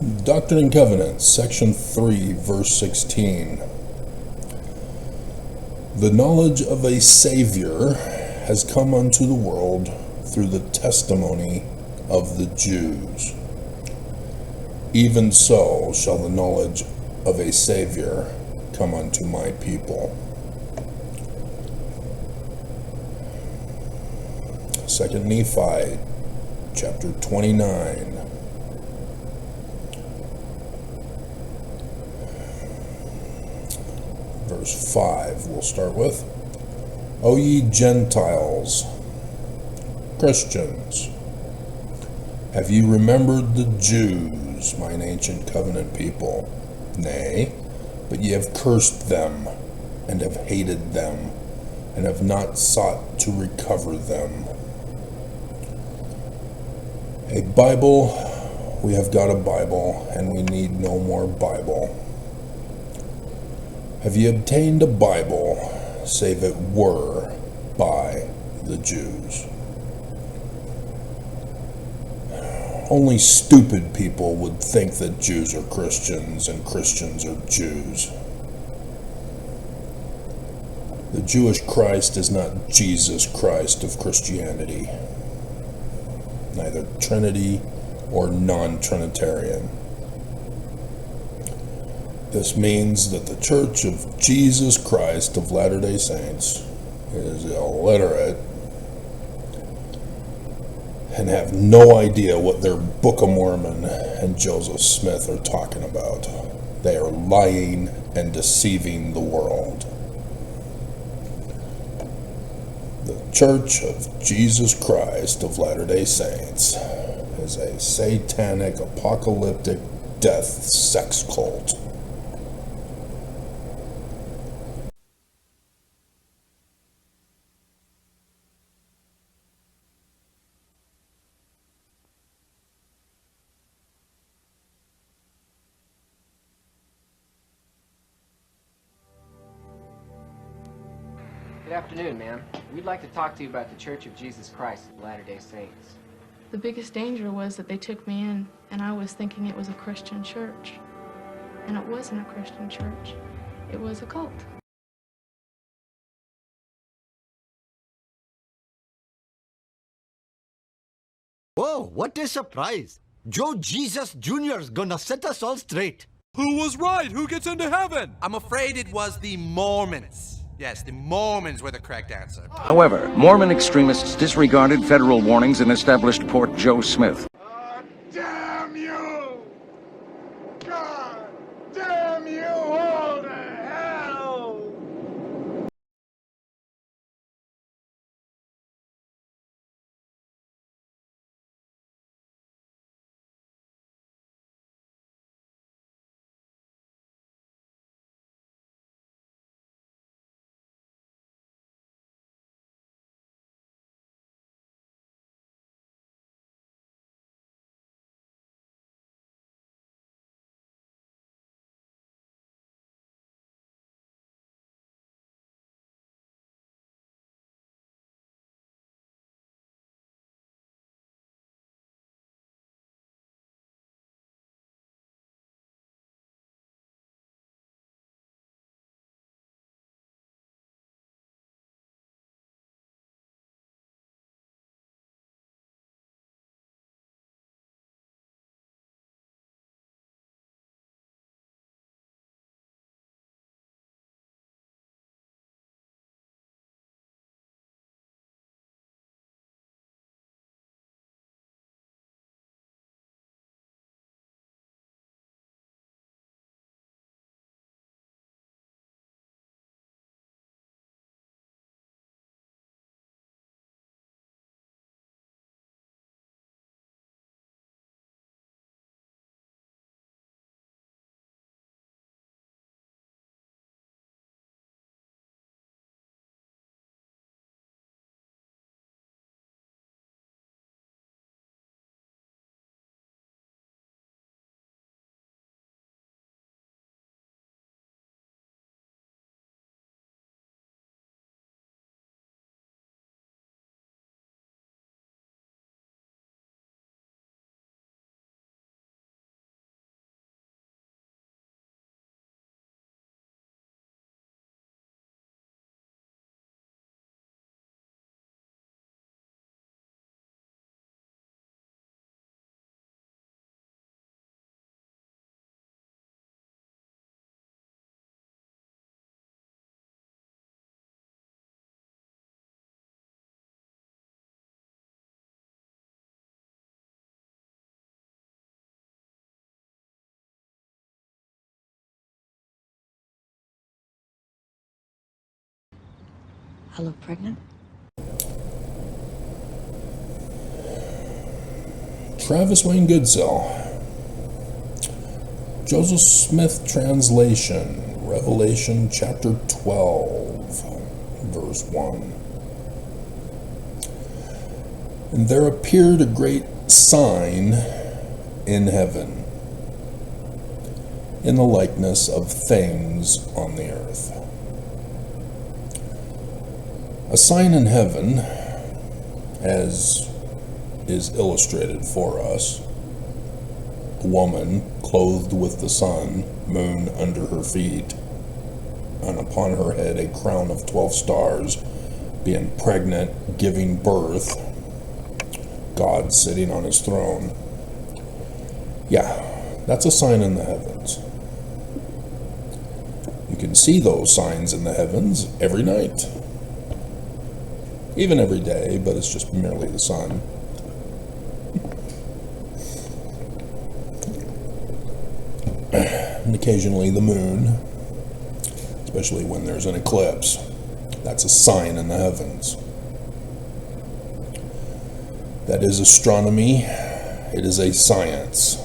Doctrine and Covenants, section 3, verse 16. The knowledge of a Savior has come unto the world through the testimony of the Jews. Even so shall the knowledge of a Savior come unto my people. 2 Nephi, chapter 29. Verse 5 we'll start with. O ye Gentiles, Christians, have ye remembered the Jews, mine ancient covenant people? Nay, but ye have cursed them, and have hated them, and have not sought to recover them. A Bible, we have got a Bible, and we need no more Bible. Have ye obtained a Bible, save it were by the Jews? Only stupid people would think that Jews are Christians and Christians are Jews. The Jewish Christ is not Jesus Christ of Christianity, neither Trinity or non-Trinitarian. This means that the Church of Jesus Christ of Latter-day Saints is illiterate and have no idea what their Book of Mormon and Joseph Smith are talking about. They are lying and deceiving the world. The Church of Jesus Christ of Latter-day Saints is a satanic, apocalyptic, death sex cult. Good afternoon, ma'am. We'd like to talk to you about the Church of Jesus Christ of Latter-day Saints. The biggest danger was that they took me in, and I was thinking it was a Christian church. And it wasn't a Christian church. It was a cult. Oh, what a surprise! Joe Jesus Jr.'s gonna set us all straight. Who was right? Who gets into heaven? I'm afraid it was the Mormons. Yes, the Mormons were the correct answer. However, Mormon extremists disregarded federal warnings and established Port Joe Smith. Damn you! God damn you all to hell! I look pregnant? Travis Wayne Goodsell. Joseph Smith translation, Revelation chapter 12, verse 1. And there appeared a great sign in heaven, in the likeness of things on the earth. A sign in heaven, as is illustrated for us, a woman clothed with the sun, moon under her feet, and upon her head a crown of 12 stars, being pregnant, giving birth, God sitting on his throne. Yeah, that's a sign in the heavens. You can see those signs in the heavens every night. Even every day, but it's just merely the sun. And occasionally the moon, especially when there's an eclipse. That's a sign in the heavens. That is astronomy. It is a science.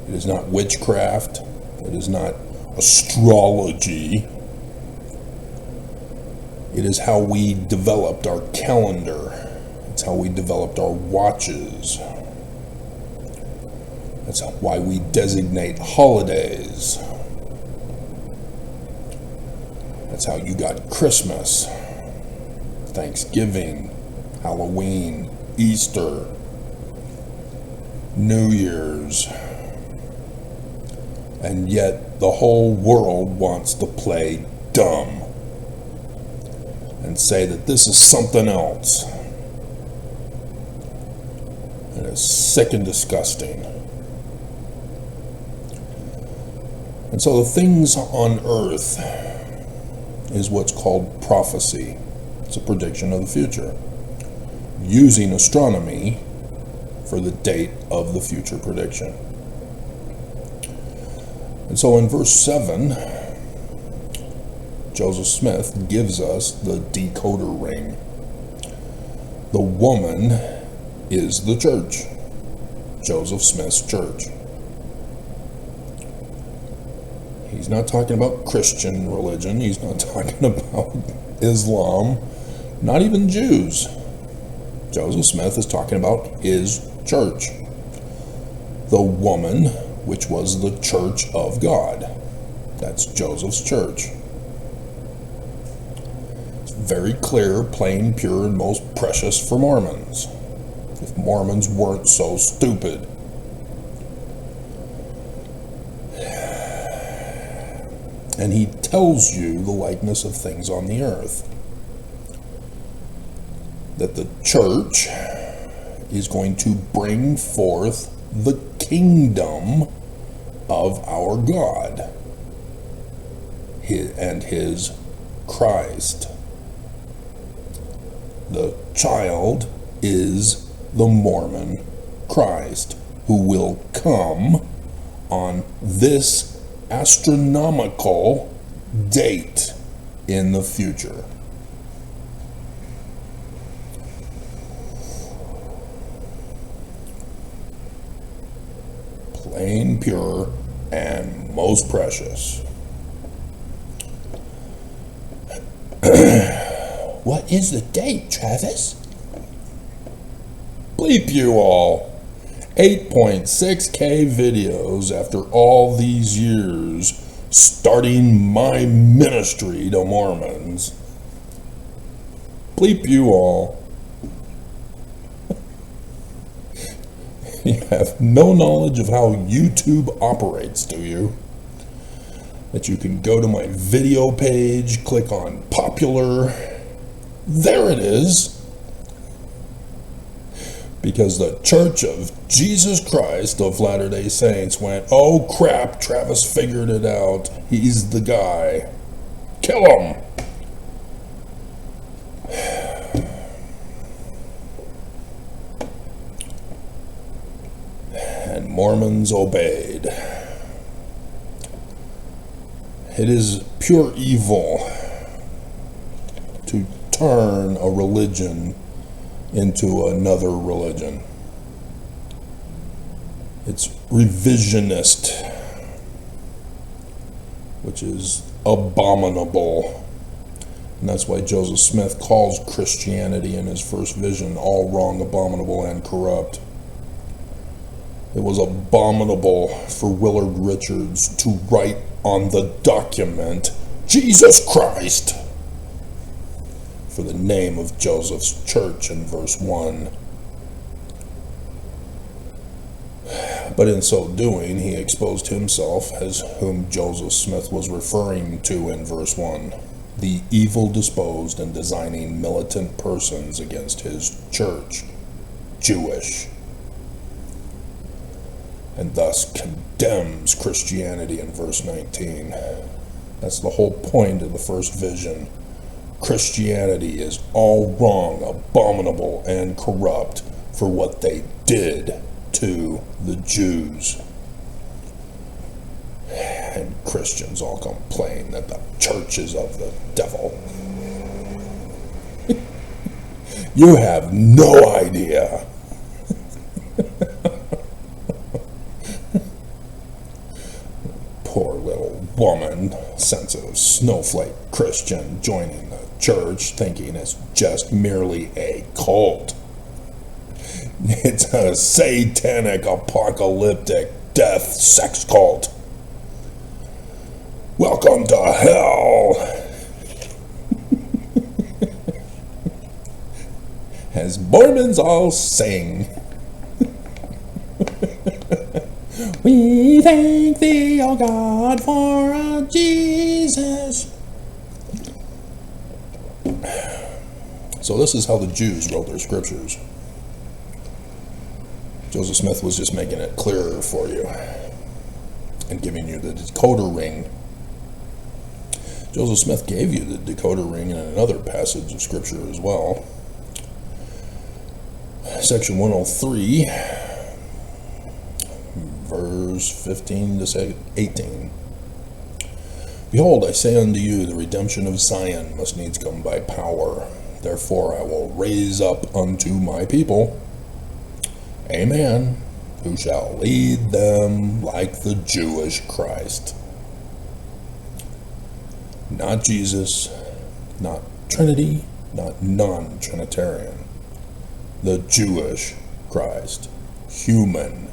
It is not witchcraft. It is not astrology. It is how we developed our calendar. It's how we developed our watches. That's why we designate holidays. That's how you got Christmas, Thanksgiving, Halloween, Easter, New Year's. And yet the whole world wants to play dumb and say that this is something else. And it's sick and disgusting. And so the things on earth is what's called prophecy. It's a prediction of the future, using astronomy for the date of the future prediction. And so in verse 7, Joseph Smith gives us the decoder ring. The woman is the church, Joseph Smith's church. He's not talking about Christian religion. He's not talking about Islam, not even Jews. Joseph Smith is talking about his church, the woman, which was the church of God. That's Joseph's church. It's very clear, plain, pure, and most precious for Mormons. If Mormons weren't so stupid. And he tells you the likeness of things on the earth. That the church is going to bring forth the kingdom of our God and his Christ. The child is the Mormon Christ, who will come on this astronomical date in the future. Plain, pure, and most precious. What is the date, Travis? Bleep you all. 8.6K videos after all these years starting my ministry to Mormons. Bleep you all. You have no knowledge of how YouTube operates, do you? That you can go to my video page, click on popular. There it is. Because the Church of Jesus Christ of Latter-day Saints went, oh crap, Travis figured it out. He's the guy. Kill him. And Mormons obeyed. It is pure evil to turn a religion into another religion. It's revisionist, which is abominable. And that's why Joseph Smith calls Christianity in his first vision all wrong, abominable, and corrupt. It was abominable for Willard Richards to write on the document, Jesus Christ, for the name of Joseph's church in verse 1. But in so doing, he exposed himself as whom Joseph Smith was referring to in verse 1, the evil-disposed and designing militant persons against his church, Jewish, and thus condemns Christianity in verse 19. That's the whole point of the first vision. Christianity is all wrong, abominable, and corrupt for what they did to the Jews. And Christians all complain that the church is of the devil. You have no idea. Poor little woman, sensitive snowflake Christian joining the church thinking it's just merely a cult. It's a satanic, apocalyptic, death sex cult. Welcome to hell. As Mormons all sing. We thank thee, O God, for our Jesus. So this is how the Jews wrote their scriptures. Joseph Smith was just making it clearer for you and giving you the decoder ring. Joseph Smith gave you the decoder ring in another passage of scripture as well. Section 103, verse 15 to 18. Behold, I say unto you, the redemption of Zion must needs come by power. Therefore I will raise up unto my people a man who shall lead them like the Jewish Christ. Not Jesus, not Trinity, not non-Trinitarian. The Jewish Christ. Human.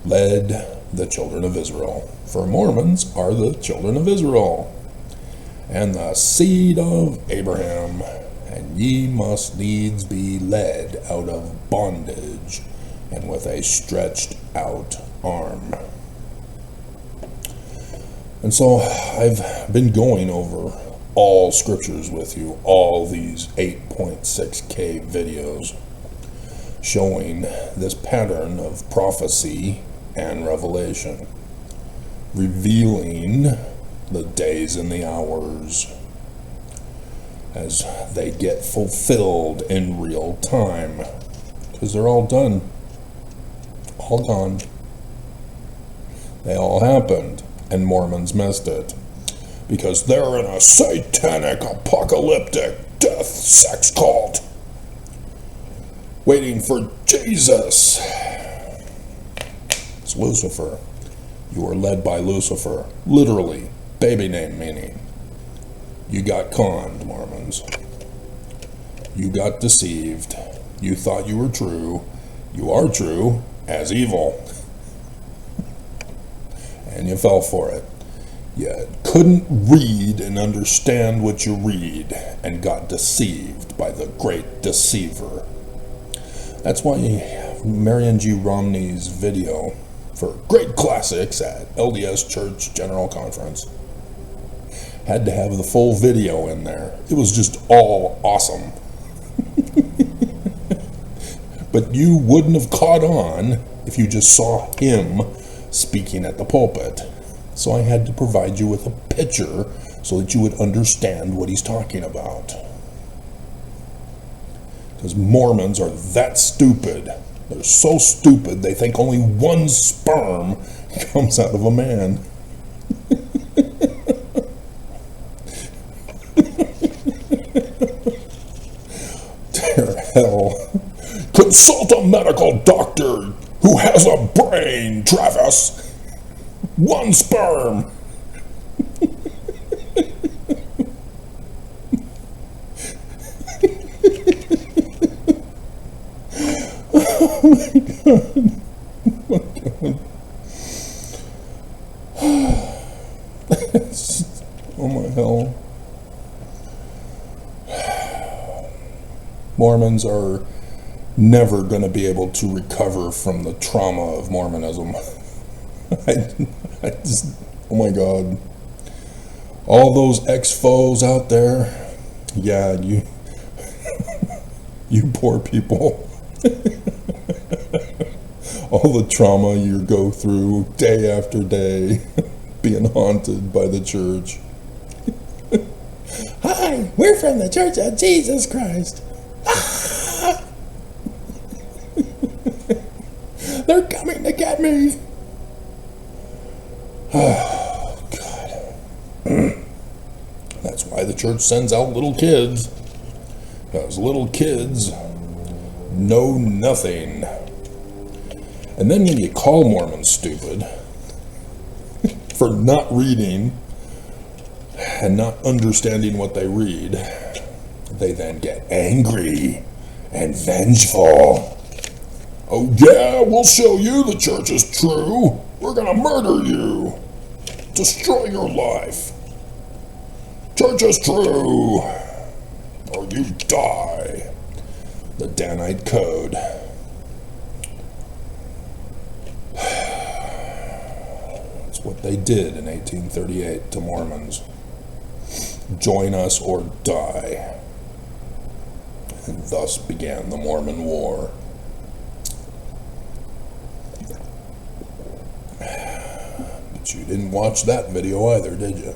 Led the children of Israel. For Mormons are the children of Israel, and the seed of Abraham. And ye must needs be led out of bondage, and with a stretched out arm. And so I've been going over all scriptures with you, all these 8.6K videos, showing this pattern of prophecy and revelation, revealing the days and the hours as they get fulfilled in real time, because they're all done, all gone. They all happened, and Mormons missed it because they're in a satanic, apocalyptic, death sex cult waiting for Jesus. It's Lucifer. You are led by Lucifer, literally, baby name meaning. You got conned, Mormons. You got deceived. You thought you were true. You are true as evil. And you fell for it. You couldn't read and understand what you read and got deceived by the great deceiver. That's why Marion G. Romney's video for Great Classics at LDS Church General Conference had to have the full video in there. It was just all awesome. But you wouldn't have caught on if you just saw him speaking at the pulpit. So I had to provide you with a picture so that you would understand what he's talking about. Because Mormons are that stupid. They're so stupid they think only one sperm comes out of a man. hell. Consult a medical doctor who has a brain, Travis. One sperm. Oh my God. Oh my hell. Mormons are never going to be able to recover from the trauma of Mormonism. I just, oh my God. All those ex-foes out there, yeah, you poor people. All the trauma you go through day after day, being haunted by the church. Hi, we're from the Church of Jesus Christ. They're coming to get me. Oh, God. That's why the church sends out little kids. Because little kids know nothing. And then when you call Mormons stupid for not reading and not understanding what they read, they then get angry and vengeful. Oh yeah, we'll show you the church is true. We're gonna murder you. Destroy your life. Church is true. Or you die. The Danite Code. That's what they did in 1838 to Mormons. Join us or die. And thus began the Mormon War. But you didn't watch that video either, did you?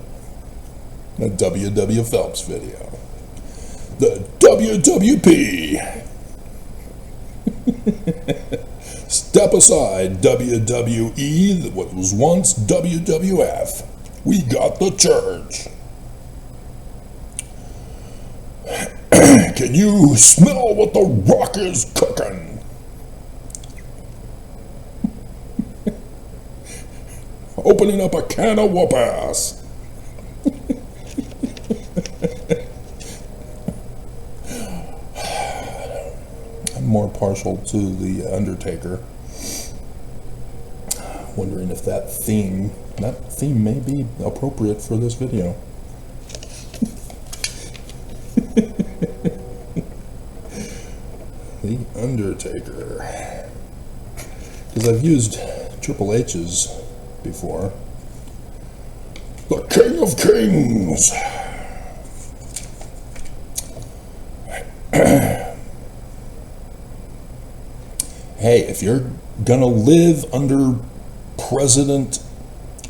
The W.W. Phelps video. The WWP. Step aside, WWE, what was once WWF. We got the church. Can you smell what the Rock is cooking? Opening up a can of whoop ass. I'm more partial to the Undertaker. Wondering if that theme may be appropriate for this video. The Undertaker. Because I've used Triple H's before. The King of Kings! Hey, if you're gonna live under President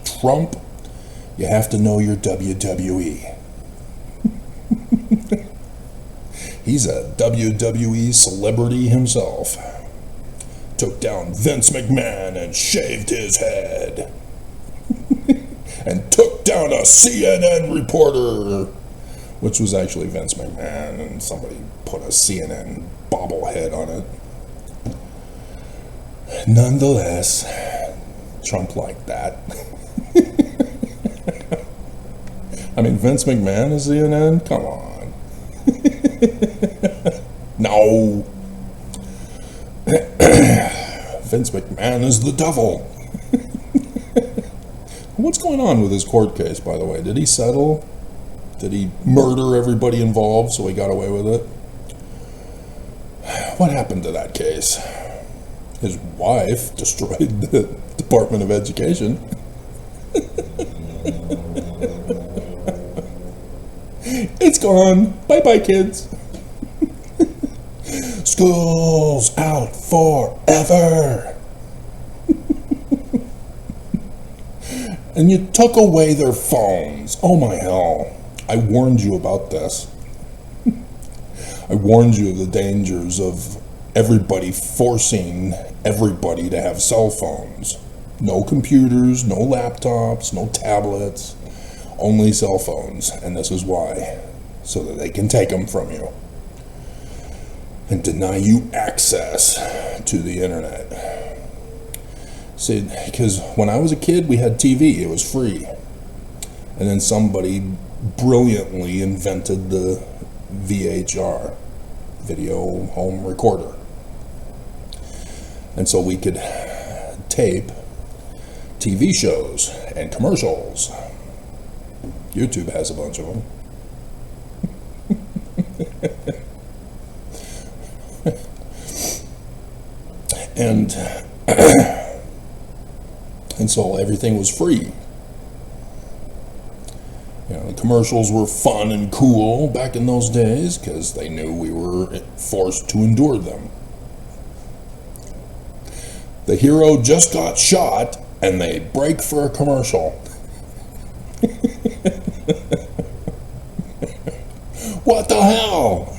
Trump, you have to know your WWE. He's a WWE celebrity himself. Took down Vince McMahon and shaved his head. And took down a CNN reporter, which was actually Vince McMahon, and somebody put a CNN bobblehead on it. Nonetheless, Trump liked that. I mean, Vince McMahon is CNN? Come on. No. Vince McMahon is the devil. What's going on with his court case, by the way? Did he settle? Did he murder everybody involved so he got away with it? What happened to that case? His wife destroyed the Department of Education. It's gone. Bye-bye, kids. School's out forever. And you took away their phones. Oh my hell. I warned you about this. I warned you of the dangers of everybody forcing everybody to have cell phones. No computers, no laptops, no tablets, only cell phones. And this is why. So that they can take them from you. and deny you access to the internet. See, because when I was a kid, we had TV, it was free. And then somebody brilliantly invented the VHR, video home recorder. And so we could tape TV shows and commercials. YouTube has a bunch of them. And so everything was free. You know, the commercials were fun and cool back in those days because they knew we were forced to endure them. The hero just got shot and they break for a commercial. What the hell?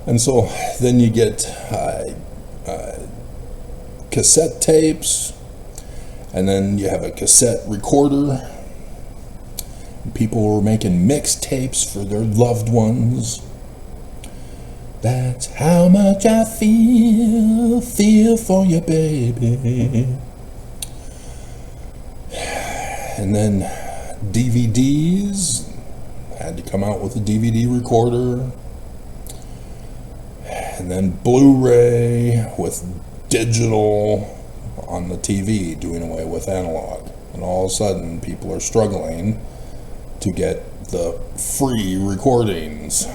And so then you get cassette tapes, and then you have a cassette recorder. People were making mixtapes for their loved ones. That's how much I feel for you, baby. And then DVDs, had to come out with a DVD recorder. And then Blu-ray with digital on the TV, doing away with analog. And all of a sudden, people are struggling to get the free recordings.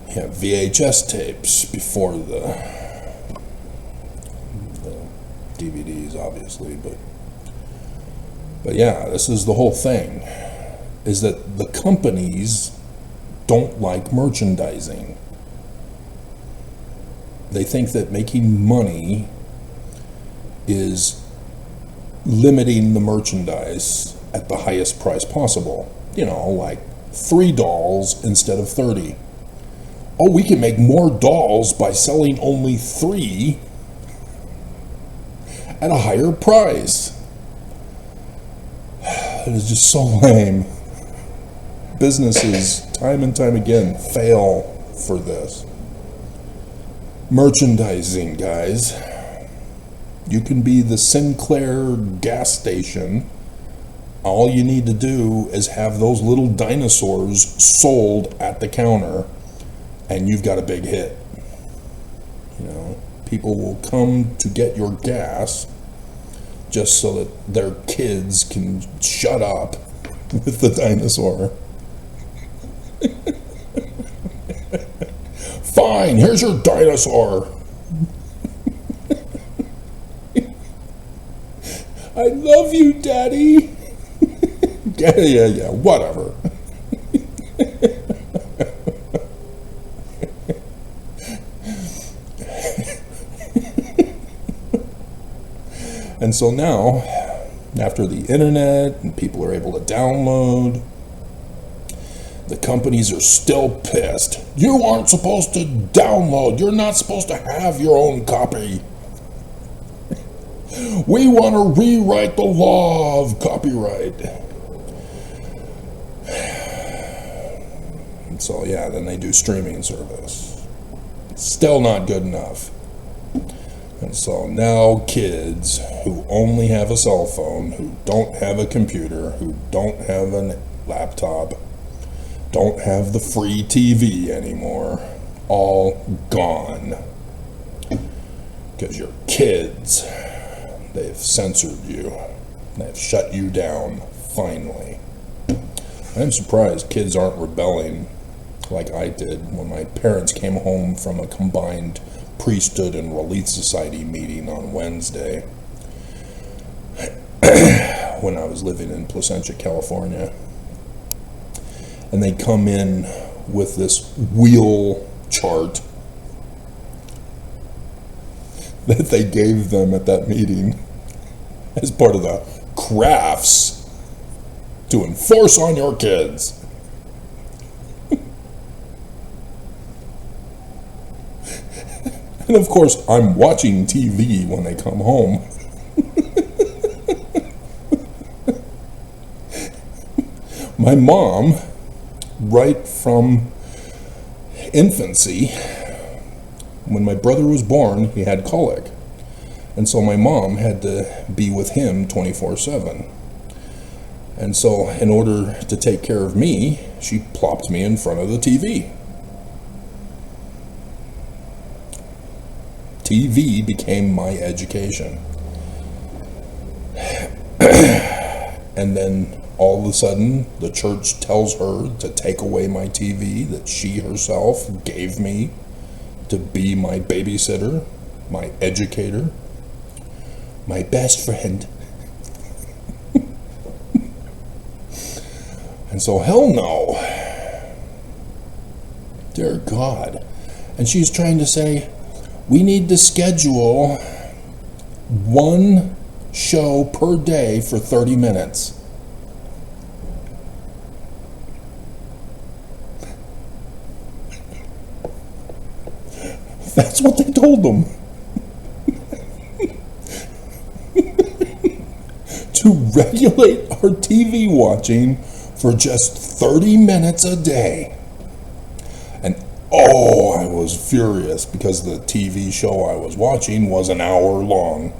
You have VHS tapes before the DVDs, obviously, but yeah, this is the whole thing, is that the companies don't like merchandising. They think that making money is limiting the merchandise at the highest price possible. You know, like 3 dolls instead of 30. Oh, we can make more dolls by selling only 3 at a higher price. It is just so lame. Businesses, time and time again, fail for this. Merchandising, guys. You can be the Sinclair gas station. All you need to do is have those little dinosaurs sold at the counter, and you've got a big hit. You know, people will come to get your gas just so that their kids can shut up with the dinosaur. Fine, here's your dinosaur. I love you, Daddy. Yeah, whatever. And so now, after the internet and people are able to download, the companies are still pissed. You aren't supposed to download. You're not supposed to have your own copy. We want to rewrite the law of copyright. And so, yeah, then they do streaming service. Still not good enough. And so now kids who only have a cell phone, who don't have a computer, who don't have a laptop, don't have the free TV anymore, all gone. Because you're kids. They've censored you. They've shut you down, finally. I'm surprised kids aren't rebelling like I did when my parents came home from a combined priesthood and Relief Society meeting on Wednesday when I was living in Placentia, California. And they come in with this wheel chart that they gave them at that meeting as part of the crafts to enforce on your kids. And of course, I'm watching TV when they come home. My mom, right from infancy, when my brother was born, he had colic. And so my mom had to be with him 24/7. And so in order to take care of me, she plopped me in front of the TV. TV became my education. And then all of a sudden, the church tells her to take away my TV that she herself gave me to be my babysitter, my educator, my best friend. And so, hell no. Dear God. And she's trying to say, we need to schedule one show per day for 30 minutes. That's what they told them. To regulate our TV watching for just 30 minutes a day. And oh, I was furious because the TV show I was watching was an hour long.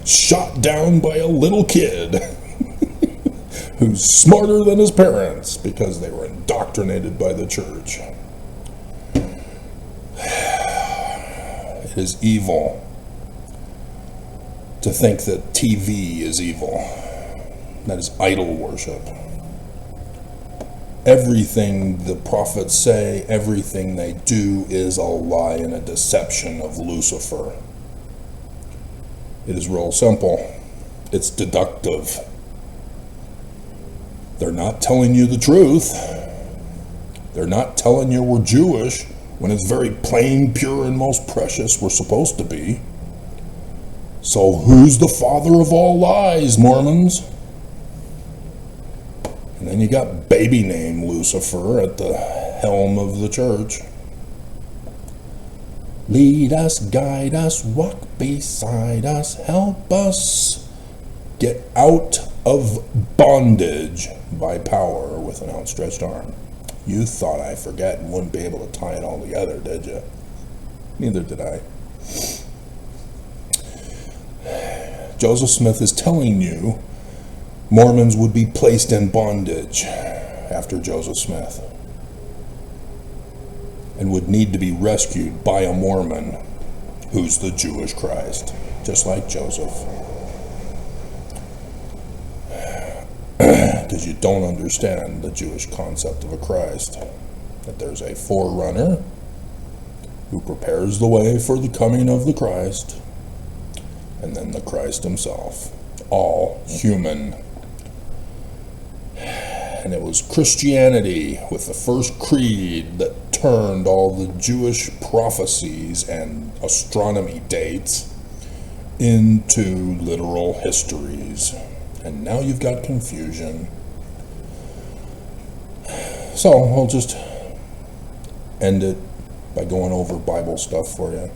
Shot down by a little kid who's smarter than his parents because they were indoctrinated by the church. It is evil to think that TV is evil. That is idol worship. Everything the prophets say, everything they do is a lie and a deception of Lucifer. It is real simple. It's deductive. They're not telling you the truth. They're not telling you we're Jewish when it's very plain, pure, and most precious we're supposed to be. So who's the father of all lies, Mormons? And then you got baby name Lucifer at the helm of the church. Lead us, guide us, walk beside us, help us get out of bondage by power with an outstretched arm. You thought I forget and wouldn't be able to tie it all together, did you? Neither did I. Joseph Smith is telling you Mormons would be placed in bondage after Joseph Smith and would need to be rescued by a Mormon who's the Jewish Christ, just like Joseph. Because you don't understand the Jewish concept of a Christ, that there's a forerunner who prepares the way for the coming of the Christ, and then the Christ himself, all human. And it was Christianity with the first creed that turned all the Jewish prophecies and astronomy dates into literal histories. And now you've got confusion. So I'll just end it by going over Bible stuff for you.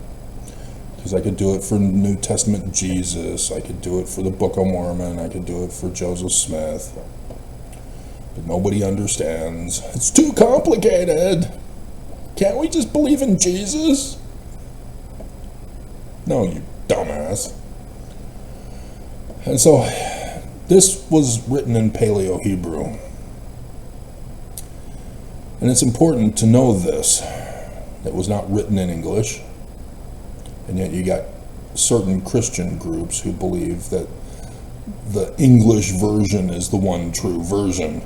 Because I could do it for New Testament Jesus, I could do it for the Book of Mormon, I could do it for Joseph Smith. But nobody understands. It's too complicated. Can't we just believe in Jesus? No, you dumbass. And so, this was written in Paleo-Hebrew. And it's important to know this. It was not written in English. And yet you got certain Christian groups who believe that the English version is the one true version.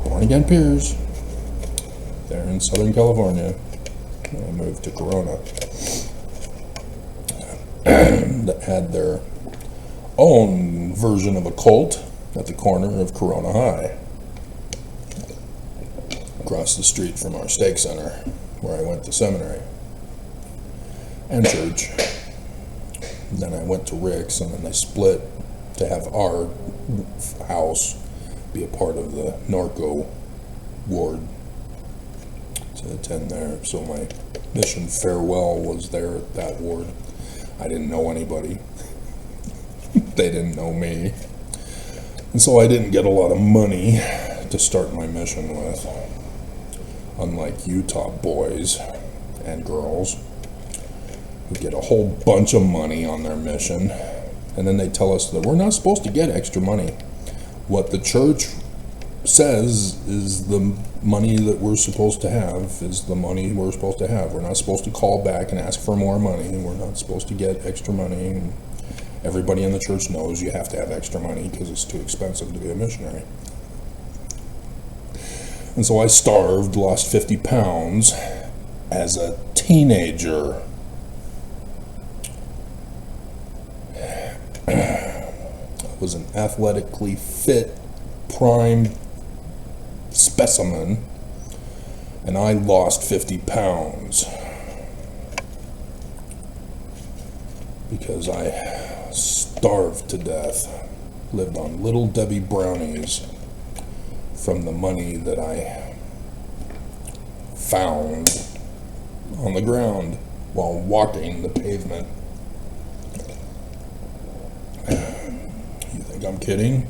Born again peers. They're in Southern California. I moved to Corona. That had their own version of a cult at the corner of Corona High, across the street from our stake center, where I went to seminary and church. And then I went to Rick's, and then they split to have our house be a part of the narco ward to attend there. So my mission farewell was there at that ward. I didn't know anybody. They didn't know me. And so I didn't get a lot of money to start my mission with. Unlike Utah boys and girls who get a whole bunch of money on their mission, and then they tell us that we're not supposed to get extra money. What the church says is the money that we're supposed to have is the money we're supposed to have. We're not supposed to call back and ask for more money. We're not supposed to get extra money. And everybody in the church knows you have to have extra money because it's too expensive to be a missionary. And so I starved, lost 50 pounds as a teenager. I was an athletically fit, prime specimen, and I lost 50 pounds because I starved to death, lived on Little Debbie brownies from the money that I found on the ground while walking the pavement. You think I'm kidding?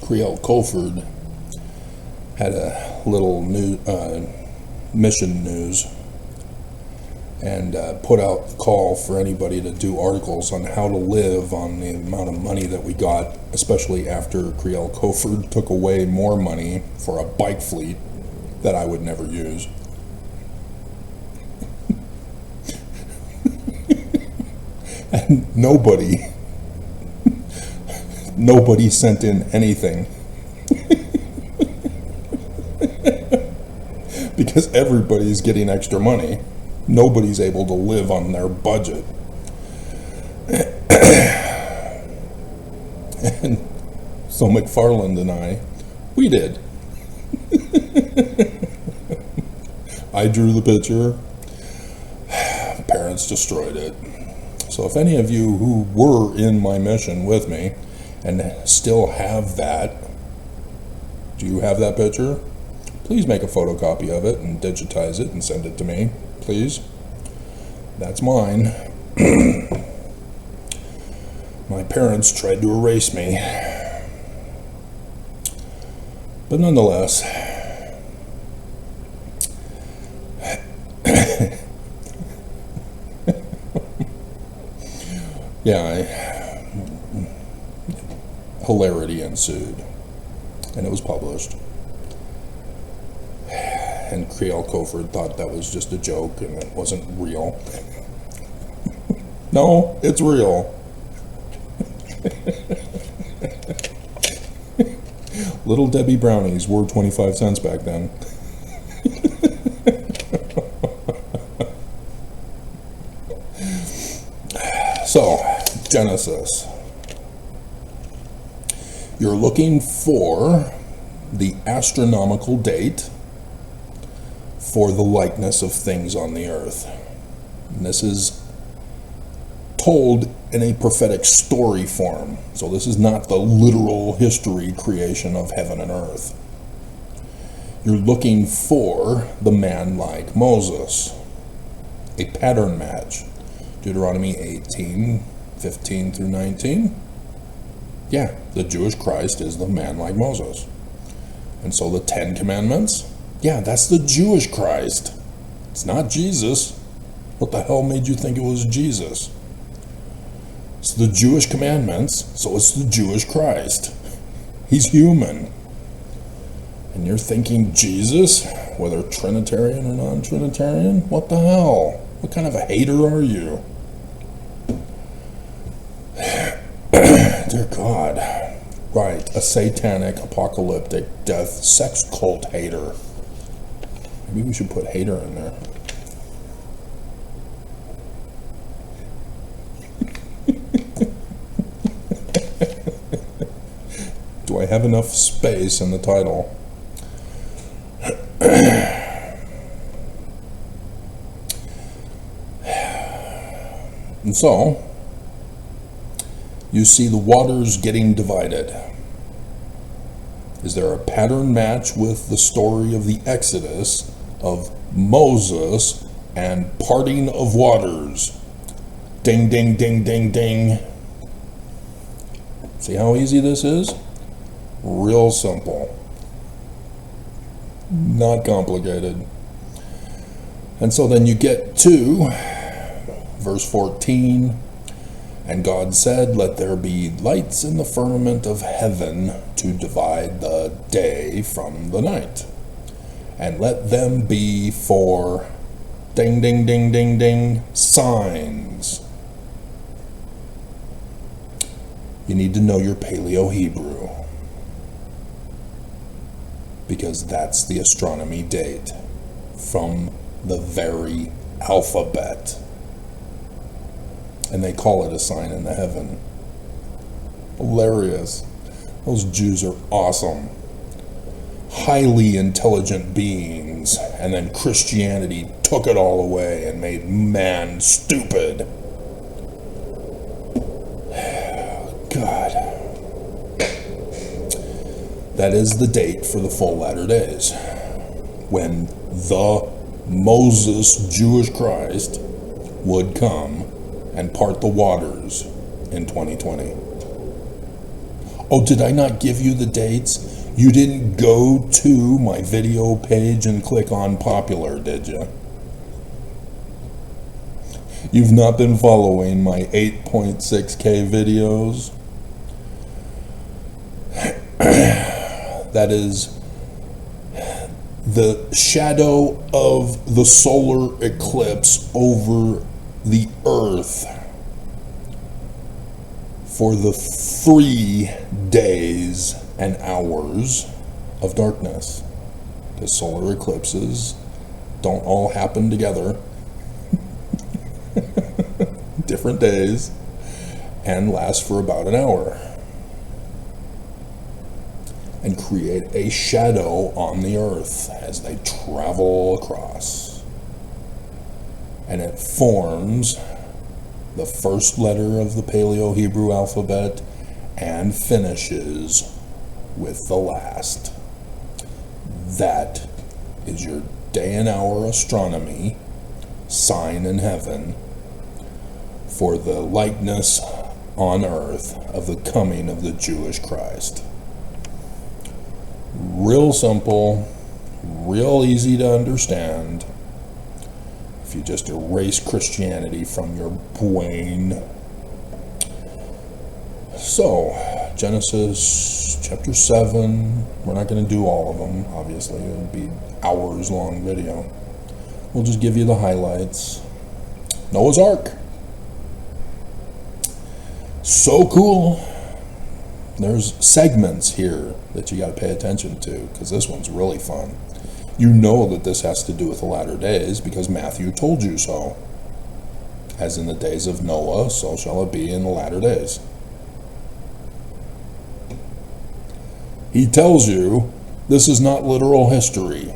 Creole Colford had a little mission news and put out the call for anybody to do articles on how to live on the amount of money that we got, especially after Creole Colford took away more money for a bike fleet that I would never use. And nobody sent in anything. Because everybody's getting extra money. Nobody's able to live on their budget. And so McFarland and we did. I drew the picture. Parents destroyed it. So if any of you who were in my mission with me and still have that, do you have that picture? Please make a photocopy of it and digitize it and send it to me, please. That's mine. My parents tried to erase me. But nonetheless, hilarity ensued, and it was published. And Creole Colford thought that was just a joke and it wasn't real. No, it's real. Little Debbie brownies were 25 cents back then. So, Genesis. You're looking for the astronomical date for the likeness of things on the earth. And this is told in a prophetic story form. So this is not the literal history creation of heaven and earth. You're looking for the man like Moses. A pattern match. Deuteronomy 18, 15 through 19. Yeah, the Jewish Christ is the man like Moses. And so the 10 Commandments, yeah, that's the Jewish Christ. It's not Jesus. What the hell made you think it was Jesus? It's the Jewish commandments, so it's the Jewish Christ. He's human. And you're thinking Jesus, whether Trinitarian or non-Trinitarian? What the hell? What kind of a hater are you? Dear God. Right, a satanic, apocalyptic, death, sex cult hater. Maybe we should put hater in there. Do I have enough space in the title? And so, you see the waters getting divided. Is there a pattern match with the story of the Exodus of Moses and parting of waters? Ding, ding, ding, ding, ding. See how easy this is? Real simple. Not complicated. And so then you get to verse 14. And God said, let there be lights in the firmament of heaven to divide the day from the night. And let them be for, ding, ding, ding, ding, ding, signs. You need to know your Paleo-Hebrew, because that's the astronomy date from the very alphabet. And they call it a sign in the heaven. Hilarious. Those Jews are awesome. Highly intelligent beings. And then Christianity took it all away and made man stupid. God. That is the date for the full latter days, when the Moses Jewish Christ would come and part the waters in 2020. Oh, did I not give you the dates? You didn't go to my video page and click on popular, did you? You've not been following my 8.6K videos? That is the shadow of the solar eclipse over the earth for the 3 days and hours of darkness. Because solar eclipses don't all happen together. Different days, and last for about an hour, and create a shadow on the earth as they travel across. And it forms the first letter of the Paleo-Hebrew alphabet and finishes with the last. That is your day and hour astronomy sign in heaven for the likeness on earth of the coming of the Jewish Christ. Real simple, real easy to understand if you just erase Christianity from your brain. So, Genesis chapter 7, we're not going to do all of them, obviously, it would be hours long video. We'll just give you the highlights. Noah's Ark. So cool. There's segments here that you got to pay attention to, because this one's really fun. You know that this has to do with the latter days because Matthew told you so. As in the days of Noah, so shall it be in the latter days. He tells you this is not literal history.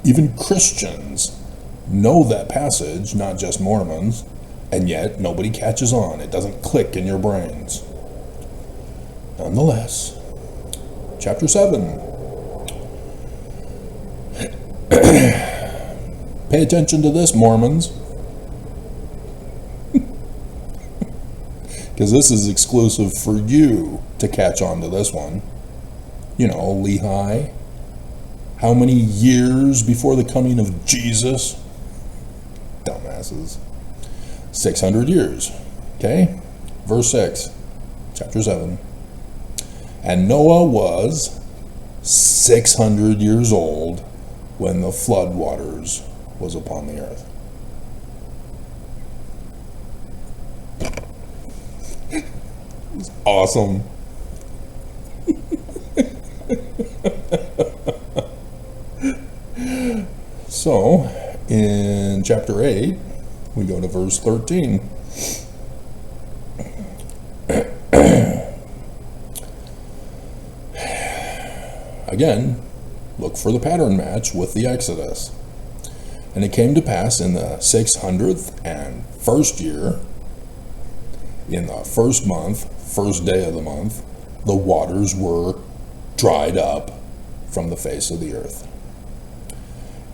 Even Christians know that passage, not just Mormons, and yet nobody catches on. It doesn't click in your brains. Nonetheless, chapter 7. Pay attention to this, Mormons. Because this is exclusive for you to catch on to this one. You know, Lehi. How many years before the coming of Jesus? Dumbasses. 600 years. Okay? Verse 6. Chapter 7. And Noah was 600 years old when the flood waters was upon the earth. It's awesome. So, in chapter 8, we go to verse 13. Again, look for the pattern match with the Exodus. And it came to pass in the 601st year In the first month, first day of the month, the waters were dried up from the face of the earth.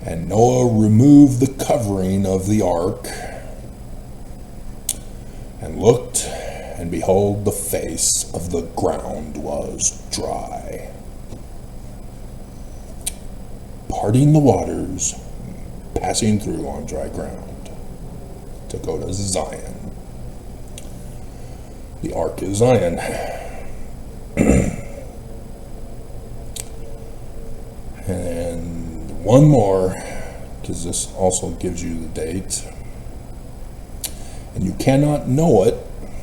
And Noah removed the covering of the ark and looked, and behold, the face of the ground was dry. Parting the waters, passing through on dry ground to go to Zion. The ark is Zion. And one more, because this also gives you the date. And you cannot know it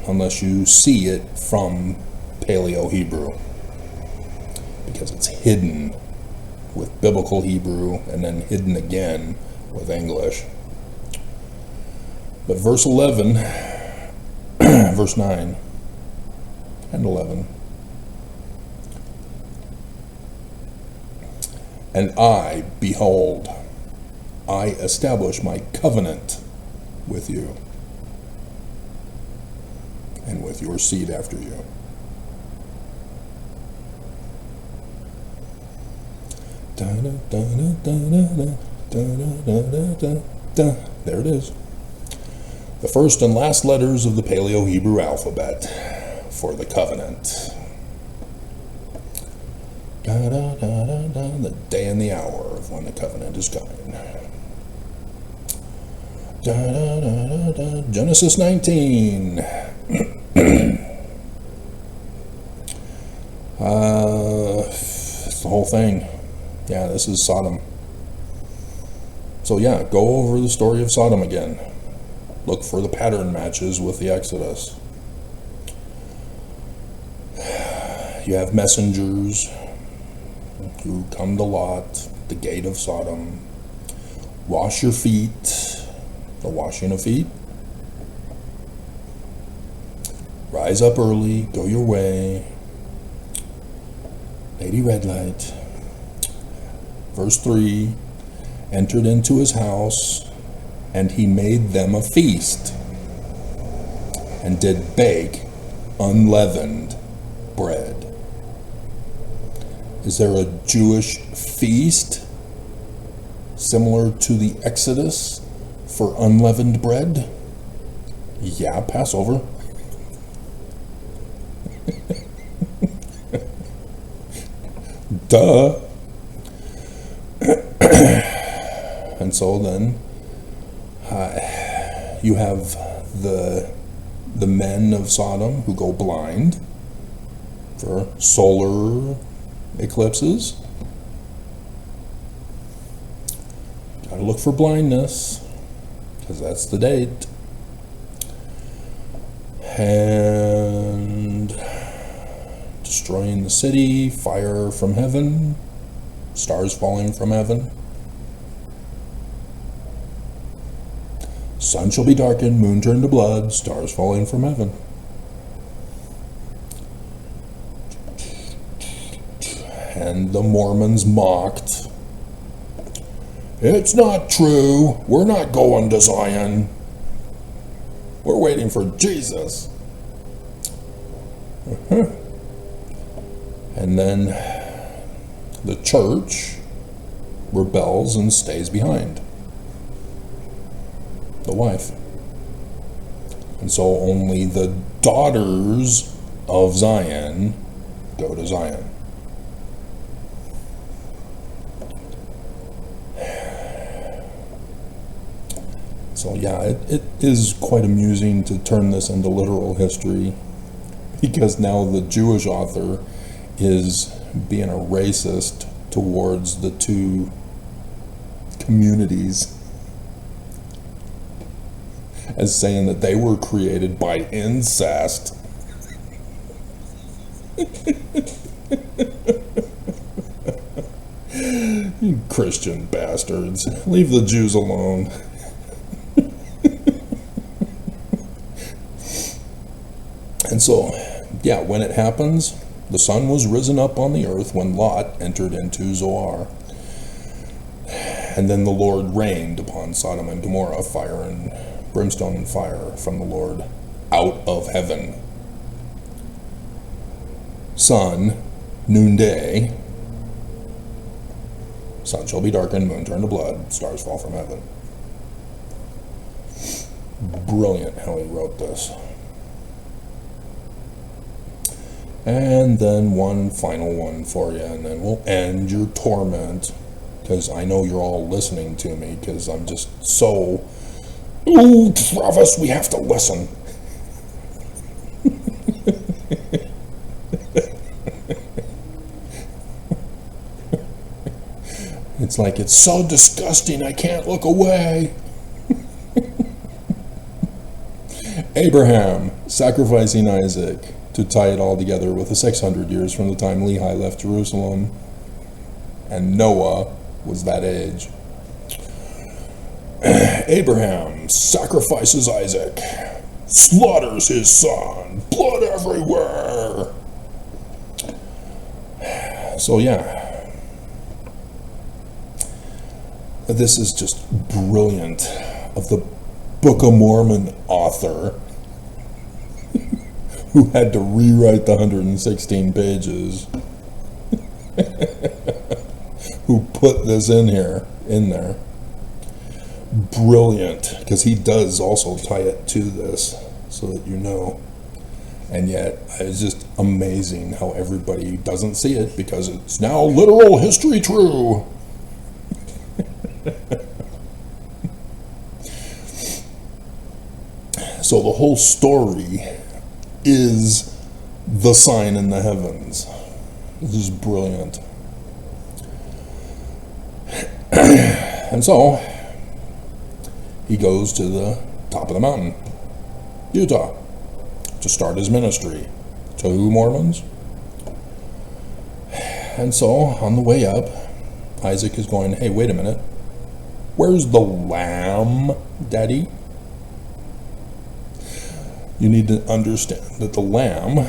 unless you see it from Paleo-Hebrew, because it's hidden with Biblical Hebrew and then hidden again with English. But verse 11, verse 9 and 11. And I, behold, I establish my covenant with you and with your seed after you. There it is. The first and last letters of the Paleo-Hebrew alphabet for the covenant. The day and the hour of when the covenant is coming. Genesis 19. It's the whole thing. Yeah, this is Sodom. So yeah, go over the story of Sodom again. Look for the pattern matches with the Exodus. You have messengers who come to Lot, the gate of Sodom. Wash your feet, the washing of feet. Rise up early, go your way. Lady Red Light. Verse 3, entered into his house, and he made them a feast, and did bake unleavened bread. Is there a Jewish feast similar to the Exodus for unleavened bread? Yeah, Passover. Duh. And so then you have the men of Sodom who go blind for solar eclipses. Gotta look for blindness, because that's the date. And destroying the city, fire from heaven, stars falling from heaven. Sun shall be darkened, moon turned to blood, stars falling from heaven. And the Mormons mocked. It's not true. We're not going to Zion. We're waiting for Jesus. And then the church rebels and stays behind. The wife. And so only the daughters of Zion go to Zion. So yeah, it is quite amusing to turn this into literal history, because now the Jewish author is being a racist towards the two communities, as saying that they were created by incest. You Christian bastards, leave the Jews alone. And so, yeah, when it happens, the sun was risen up on the earth when Lot entered into Zoar. And then the Lord rained upon Sodom and Gomorrah fire and brimstone and fire from the Lord out of heaven. Sun, noonday. Sun shall be darkened, moon turned to blood, stars fall from heaven. Brilliant how he wrote this. And then one final one for you, and then we'll end your torment, because I know you're all listening to me, because I'm just so, ooh, Travis, we have to listen. It's like, it's so disgusting, I can't look away. Abraham sacrificing Isaac to tie it all together with the 600 years from the time Lehi left Jerusalem, and Noah was that age. Abraham sacrifices Isaac, slaughters his son, blood everywhere. So yeah, this is just brilliant of the Book of Mormon author who had to rewrite the 116 pages who put this in there. Brilliant, because he does also tie it to this, so that you know. And yet, it's just amazing how everybody doesn't see it, because it's now literal history true. So the whole story is the sign in the heavens. This is brilliant. And so he goes to the top of the mountain, Utah, to start his ministry. 2 Mormons. And so on the way up, Isaac is going, hey, wait a minute. Where's the lamb, Daddy? You need to understand that the lamb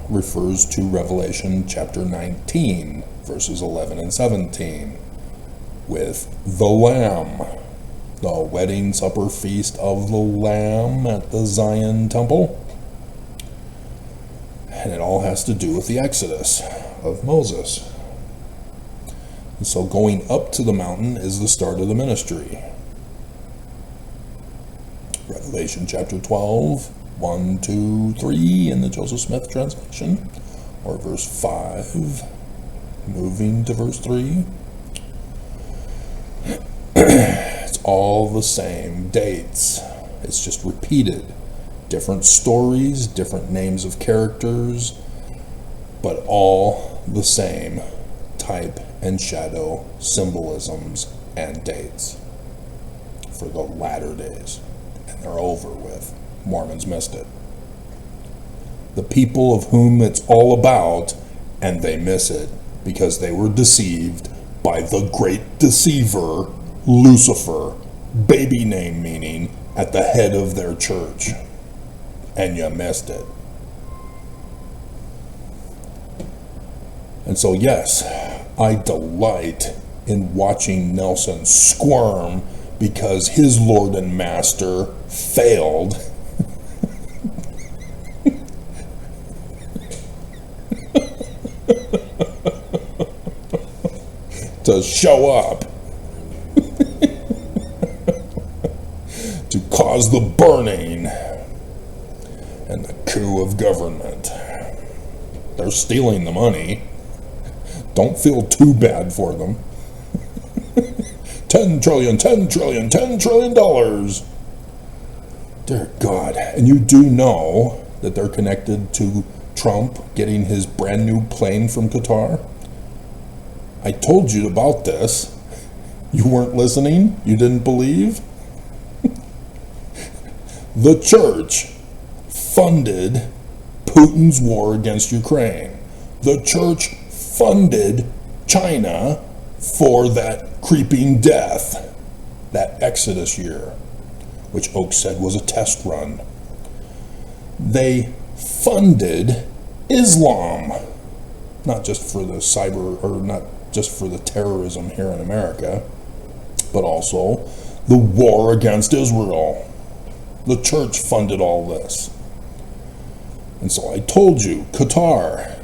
refers to Revelation chapter 19, verses 11 and 17, with the lamb, the wedding supper feast of the lamb at the Zion temple. And it all has to do with the Exodus of Moses. And so going up to the mountain is the start of the ministry. Revelation chapter 12, 1, 2, 3 in the Joseph Smith translation, or verse 5, moving to verse 3. It's all the same dates. It's just repeated. Different stories, different names of characters, but all the same type and shadow symbolisms and dates for the latter days. And they're over with. Mormons missed it. The people of whom it's all about, and they miss it because they were deceived by the great deceiver, Lucifer, baby name meaning, at the head of their church. And you missed it. And so yes, I delight in watching Nelson squirm because his Lord and Master failed to show up to cause the burning and the coup of government. They're stealing the money. Don't feel too bad for them. 10 trillion, 10 trillion, $10 trillion. Dear God. And you do know that they're connected to Trump getting his brand new plane from Qatar? I told you about this. You weren't listening? You didn't believe? The church funded Putin's war against Ukraine. The church funded China for that creeping death, that Exodus year, which Oak said was a test run. They funded Islam, not just for the not just for the terrorism here in America, but also the war against Israel. The church funded all this. And so I told you, Qatar.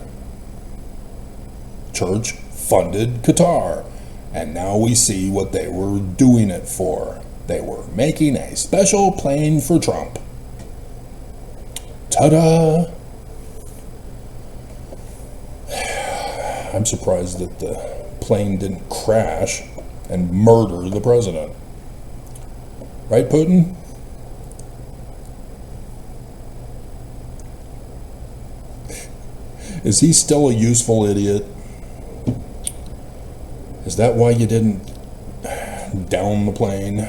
Church funded Qatar. And now we see what they were doing it for. They were making a special plane for Trump. Ta-da! I'm surprised that the plane didn't crash and murder the president. Right, Putin? Is he still a useful idiot? Is that why you didn't down the plane?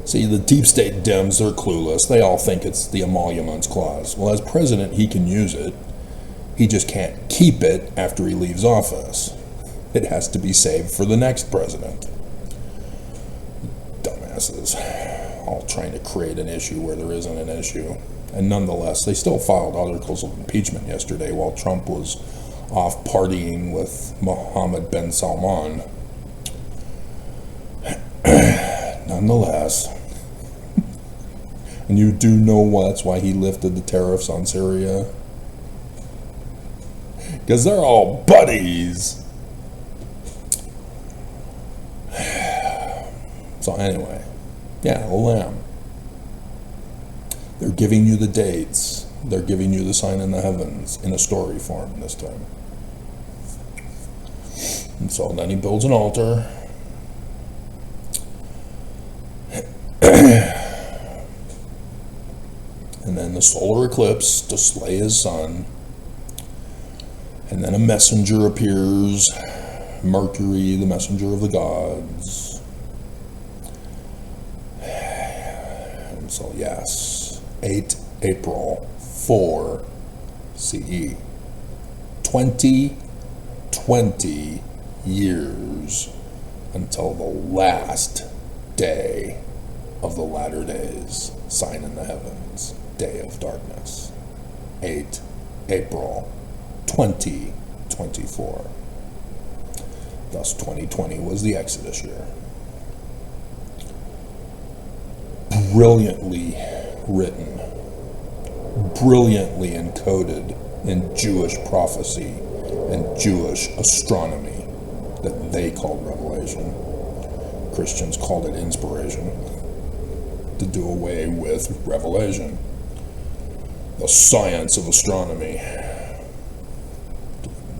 See, the deep state Dems, they're clueless. They all think it's the emoluments clause. Well, as president, he can use it. He just can't keep it after he leaves office. It has to be saved for the next president. Dumbasses. All trying to create an issue where there isn't an issue. And nonetheless, they still filed articles of impeachment yesterday while Trump was off partying with Mohammed bin Salman. Nonetheless. And you do know that's why he lifted the tariffs on Syria? Because they're all buddies. So anyway, yeah, the Lamb. They're giving you the dates. They're giving you the sign in the heavens in a story form this time. And so then he builds an altar. And then the solar eclipse to slay his son. And then a messenger appears, Mercury, the messenger of the gods. And so, yes, 8 April 4 CE. 20 years until the last day of the latter days, sign in the heavens, day of darkness. 8 April 2024. Thus 2020 was the Exodus year. Brilliantly written, brilliantly encoded in Jewish prophecy and Jewish astronomy that they called revelation. Christians called it inspiration, to do away with revelation. The science of astronomy.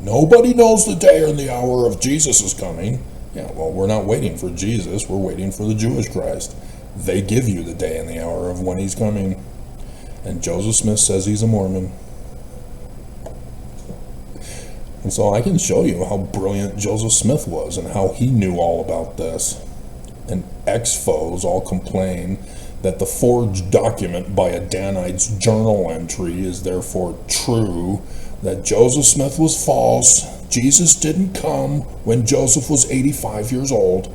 Nobody knows the day or the hour of Jesus is coming. Yeah, well, we're not waiting for Jesus, we're waiting for the Jewish Christ. They give you the day and the hour of when he's coming. And Joseph Smith says he's a Mormon. And so I can show you how brilliant Joseph Smith was and how he knew all about this. And ex-foes all complain that the forged document by a Danite's journal entry is therefore true, that Joseph Smith was false, Jesus didn't come when Joseph was 85 years old.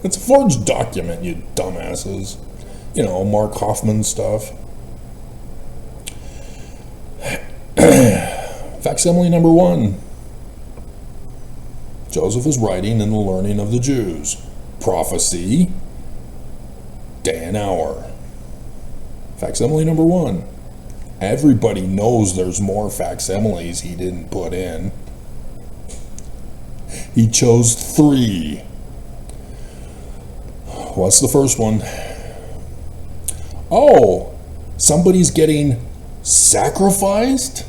It's a forged document, you dumbasses. You know, Mark Hoffman stuff. Facsimile number 1. Joseph is writing in the learning of the Jews. Prophecy, day and hour. Facsimile number 1. Everybody knows there's more facsimiles he didn't put in. He chose 3. What's the first one? Oh, somebody's getting sacrificed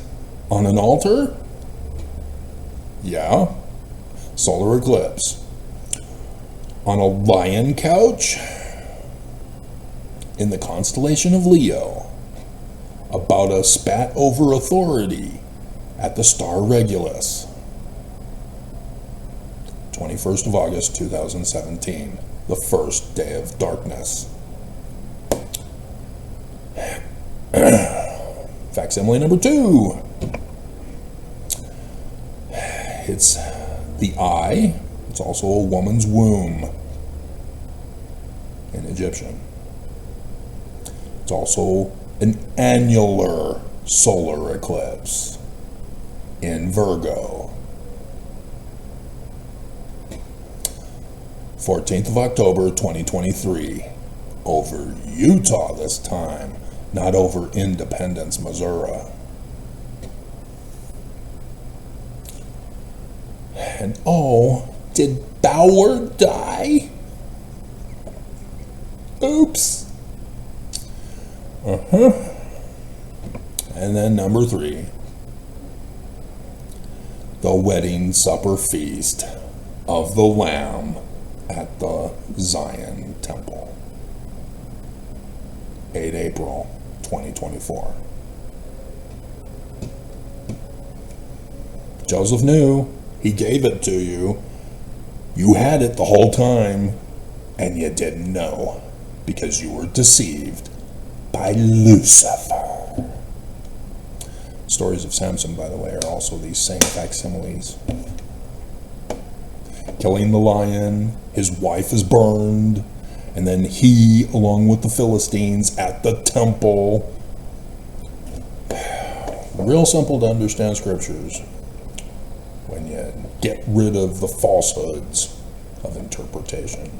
on an altar? Yeah. Solar eclipse. On a lion couch in the constellation of Leo, about a spat over authority at the star Regulus. 21st of August 2017, the first day of darkness. Facsimile number 2. It's the eye. It's also a woman's womb in Egyptian. It's also an annular solar eclipse in Virgo. 14th of October 2023. over Utah this time, not over Independence, Missouri. And oh, did Bauer die? Oops. And then number 3, the wedding supper feast of the Lamb at the Zion Temple. 8 April 2024. Joseph knew. He gave it to you. You had it the whole time, and you didn't know because you were deceived by Lucifer. Stories of Samson, by the way, are also these same facsimiles. Killing the lion, his wife is burned, and then he, along with the Philistines at the temple. Real simple to understand scriptures when you get rid of the falsehoods of interpretation.